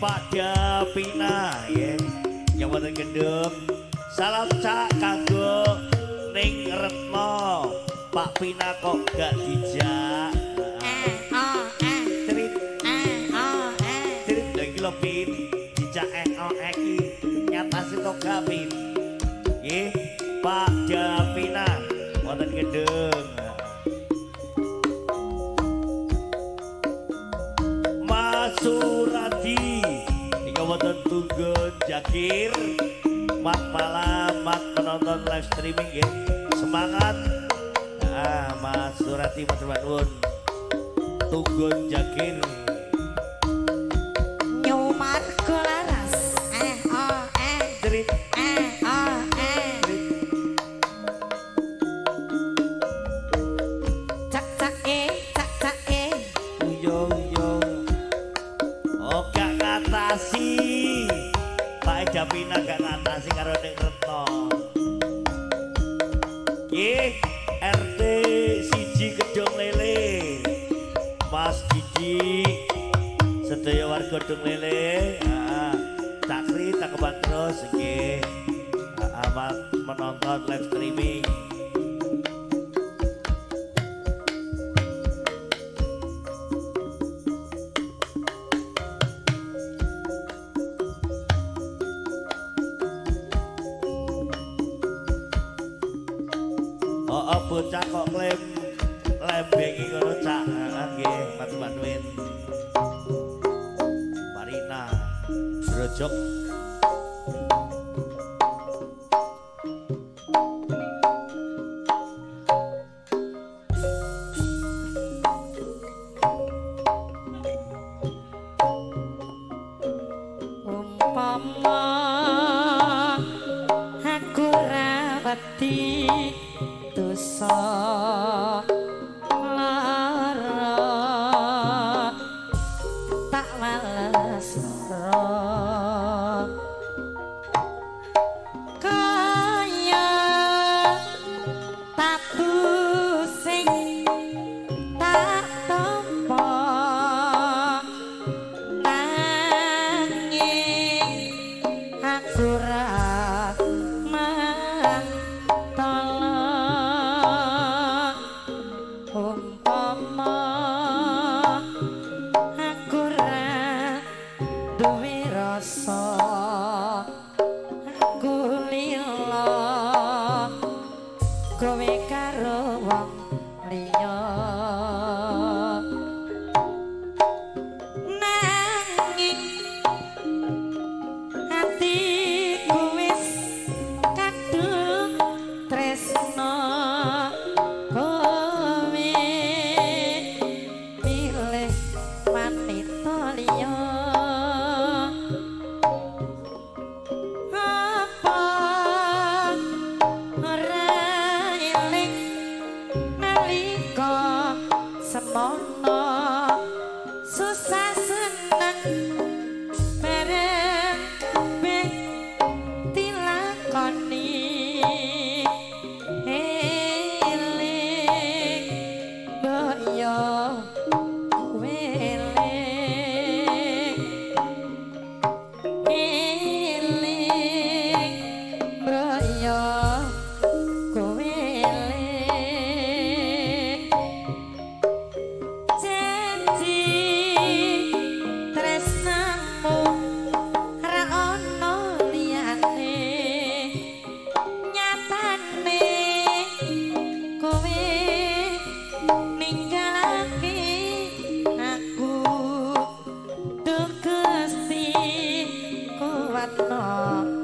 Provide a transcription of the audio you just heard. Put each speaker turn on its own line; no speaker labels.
Pak Japina ya. Yang wonten gendeng. Salam cak kanggo Ning Retno. Pak Pina kok gak dijak. Cerit. Cerit lagi lho Pin. Dijak iki nyatasi to gak Pin. Nggih, Pak Japina wonten gendeng. Mas Suradi iki wonten Tunggun Jakir. Mat malam, mat penonton live streaming ya. Semangat. Nah, Mas Surati matur nuwun. Tunggun Jakir.
Nyumarga laras.
Cerit.
Cak-cake.
Uyung. Oh, gak ngatasi. Pak Japina gak ngatasi karo Ning Retno. Nggih, RT siji Gedung Lele. Mas Didi sedaya warga Gedung Lele, Cakri takeban terus nggih. Amat menonton live streaming. Bocah kok klaim lembengi ngono cak. Nggih, matur nuwun. Marina Brojok.
Umpama aku ra wedi dosa lara tak wales kaya tatu sing tak tampa nanging aku ra umpama aku ra duwe rasa aku lila kowe karo wong liya nanging atiku wis kadung tresno semono susah seneng bareng dilakoni eling boyo eling boyo no